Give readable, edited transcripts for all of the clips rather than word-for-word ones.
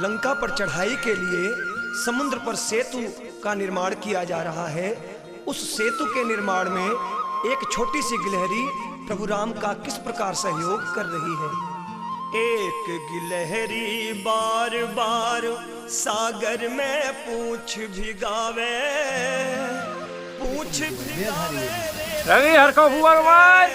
लंका पर चढ़ाई के लिए समुद्र पर सेतु का निर्माण किया जा रहा है। उस सेतु के निर्माण में एक छोटी सी गिलहरी प्रभु राम का किस प्रकार सहयोग कर रही है। एक गिलहरी बार बार सागर में पूछ भिगावे, पूछ भिगावे रवि हरको फुवारो मार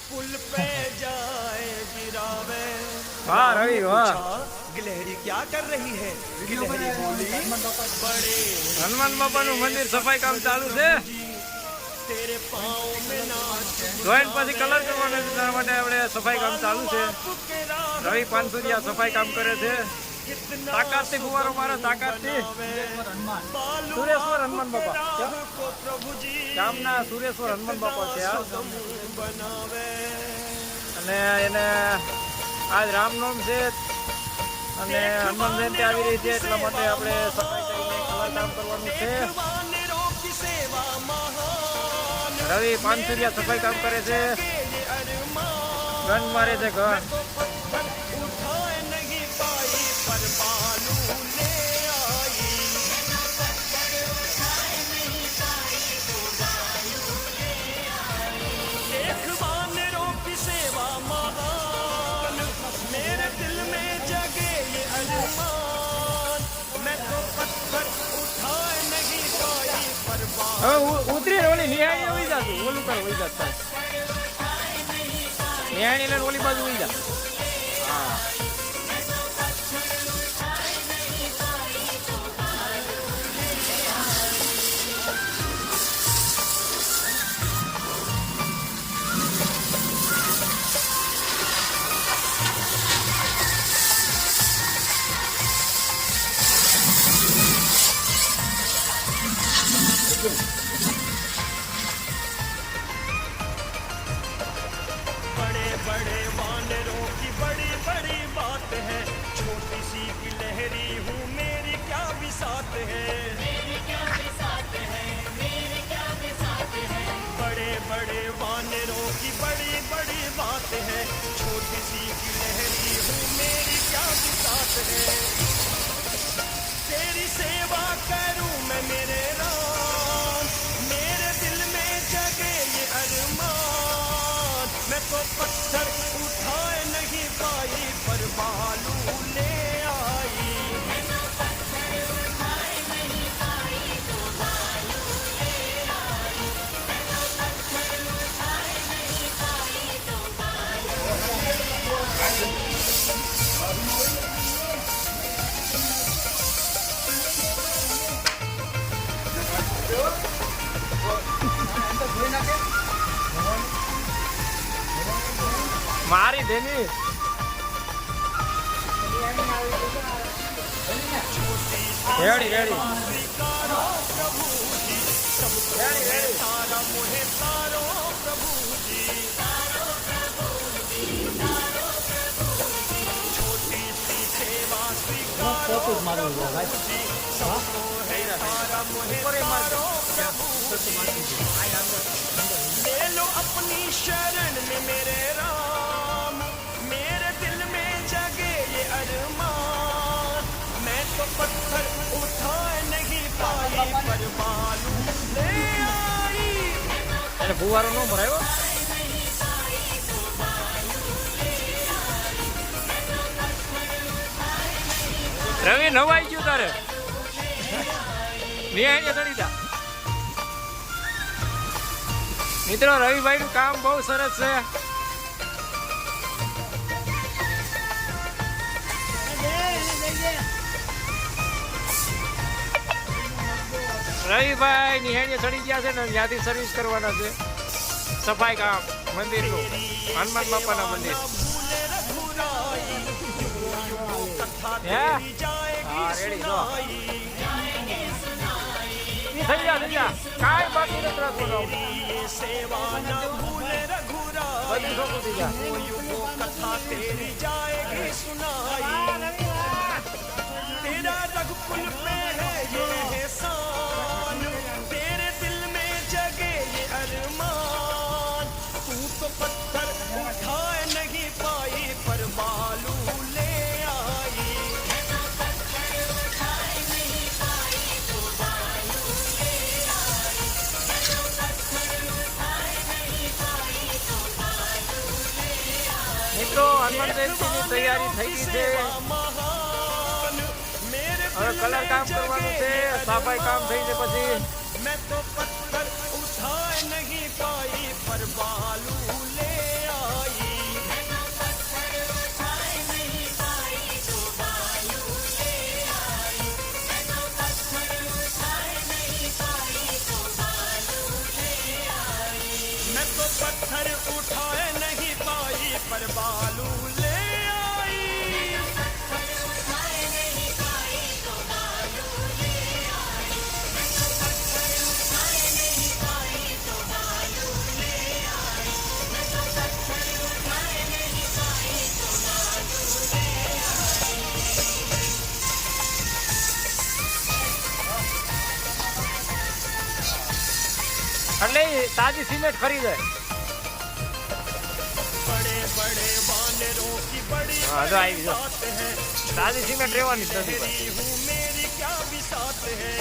पुल पे जाए गिरावे। वाह रवि वाह। गिलहरी क्या कर रही है? गिलहरी बोली बड़े हनुमान बाबा નું મંદિર સફાઈ કામ ચાલુ છે। तेरे पाँव में नाच જોઈન્ટ પછી કલર કરવાનો છે, તેના માટે આપણે સફાઈ કામ ચાલુ છે। રવિ પાનસુરિયા સફાઈ કામ કરે છે। તાકાતથી ફુવારો મારે, તાકાતથી। સુરેશ્વર હનુમાન બાપા ગામના સુરેશ્વર હનુમાન બાપા છે આ। અને એને આજ રામનવમ છે અને હનુમાન જયંતિ આવી રહી છે, એટલા માટે આપણે સફાઈ કરીને કલર કામ કરવાનું છે। રવિ પાનસુરિયા સફાઈ કામ કરે છે, ગન મારે છે ગન। ઉતરી ઓલી નિહાળી હોઈ જતું, ઓલું કર હોઈ જતા નિહાળી લઈને ઓલી બાજુ હોઈ જા। હા बड़े बड़े वानरों की बड़ी बड़ी बात है, छोटी सी गिलहरी हूँ मेरी क्या बिसात है। बड़े बड़े वानरों की बड़ी बड़ी बात है, छोटी सी गिलहरी हूँ मेरी क्या बिसात है। तेरी सेवा करूँ मैं मेरे राम, मेरे दिल में जगे ये अरमान। मैं तो पत्थर उठाए नहीं पाई पर बालू ले आई। મારી દેની રેડી રેડી ले लो अपनी शरण में मेरे राम, मेरे दिल में जगे ये अरमान। मैं तो पत्थर उठाए नहीं पाई पर बालू ले आई। એને ફુવારો નો ભરાયો। રવિ નવાઈ ગયું તારે નિહાળી ચડી જા। મિત્રો રવિભાઈ નું કામ બહુ સરસ છે। રવિભાઈ નિહાળી ચડી ગયા છે ને ત્યાંથી સર્વિસ કરવાના છે, સફાઈ કામ મંદિરનું, હનુમાન બાપાના મંદિર। હા રેડી જો થઈ જા કાંઈ બાકી નથી રાખવાનું। सेवा न भूले रघुराई, कथा तेरी जाएगी सुनाई। तेरा रघुकुल पे है ये एहसान, तेरे दिल में जगे ये अरमान। तू तो पत्थर उठाए नहीं पाई पर बालू ले મિત્રો હનુમાન જયંતીની તૈયારી થઈ ગઈ છે. હવે કલર કામ કરવાનું છે. સફાઈ કામ થઈ જાય પછી मैं तो पत्थर उठा नहीं पाई पर बालू ले आई. मैं तो पत्थर उठा नहीं पाई तो बालू ले आई. मैं तो पत्थर उठा नहीं पाई तो बालू ले आई. मैं तो पत्थर उठा नहीं पाई पर बालू ले आई. એટલે તાજી સિમેન્ટ ખરીદે. बड़े बड़े वानरों की बड़ी हाँ, तो आई जो। बात है. તાજી સિમેન્ટ રહેવાની જ નથી. तेरी हूँ मेरी क्या बिसात है.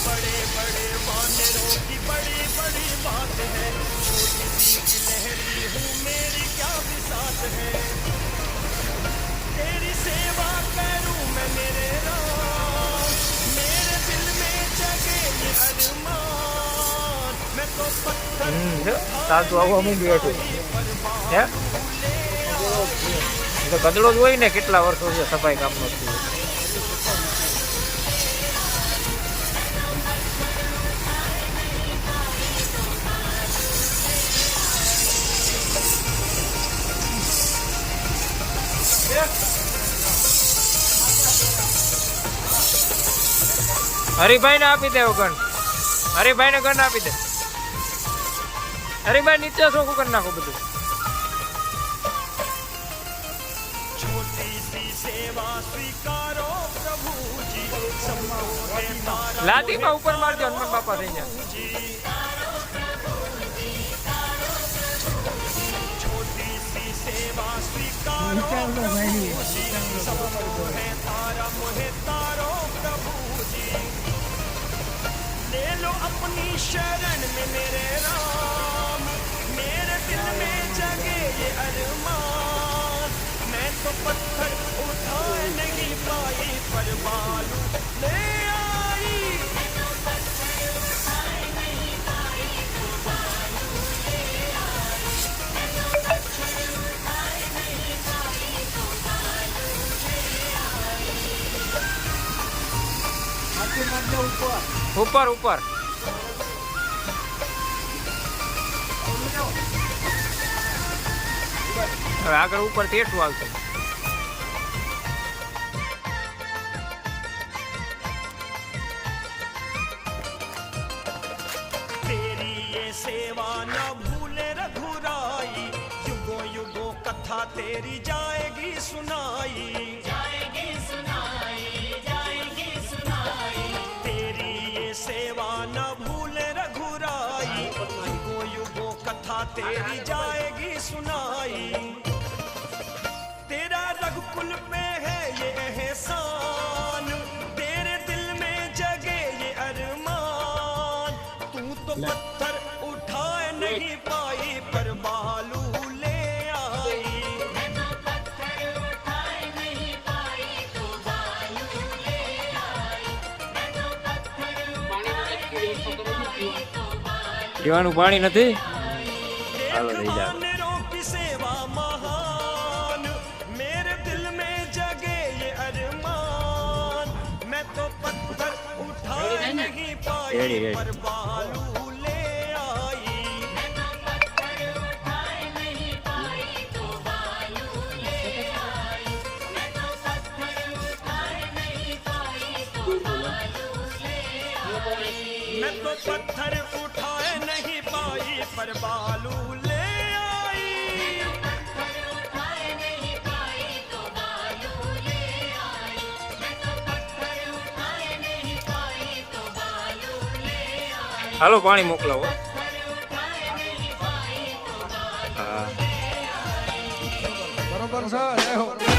बड़े बड़े वानरों की बड़ी बड़ी बात है. छोटी सी गिलहरी हूँ मेरी क्या बिसात है. तेरी सेवा करूँ मैं मेरे राम. मेरे दिल में जगे ये अरमान. मैं तो पत्थर તાજું આવવા માંડ્યું હતું. હે એ તો ગદડો જ હોય ને, કેટલા વર્ષો છે સફાઈ કામનો છે. હરિભાઈ ને આપી દે ગણ. હરિભાઈ ને ગણ આપી દે. હરિભાઈ નીચે ચોખ્ખું કરી નાખો બધું. छोटी सी सेवा स्वीकारो प्रभु जी. सबको है तारा લાદીમાં ઉપર મારજો, હનુમાન બાપા થઈ જાય. जी. छोटी सी सेवा स्वीकारो प्रभु जी. सबको है तारा मोहे तारो प्रभु जी. ले लो अपनी शरण में मेरे राम. मेरे दिल में जगे ये अरमान. मैं तो पत्थर उठा नहीं पाई पर बालू ले आई. ઉપર ઉપર હવે આગળ ઉપર તેટલું આવશે. तेरी ये सेवा न भूले रघुराई. युगों युगों कथा तेरी जाएगी सुनाई. जाएगी सुनाई, जाएगी सुनाई. तेरी ये सेवा न भूले रघुराई. युगों युगों कथा तेरी जाएगी सुनाई. तेरा रघुकुल पे है ये एहसान. तेरे दिल में जगे ये अरमान. तू तो पत्थर उठाए नहीं पाई पर बालू ले आई. मैं तो पत्थर उठाए नहीं पाई तो बालू ले आई. मैं तो पत्थर उठाए नहीं पाई तो बालू. પીવાનું પાણી નથી. देख वानरों की सेवा महान. मेरे दिल में जगे ये अरमान. मैं तो पत्थर उठाए नहीं पाई पर बालू ले आई. मैं तो पत्थर उठाए नहीं पाई तो बालू ले आई. मैं तो पत्थर उठाए नहीं पाई तो बालू ले आई. मैं तो पत्थर उठाए नहीं पाई पर बालू ले आई. હાલો પાણી મોકલાવો. હા બરોબર છે.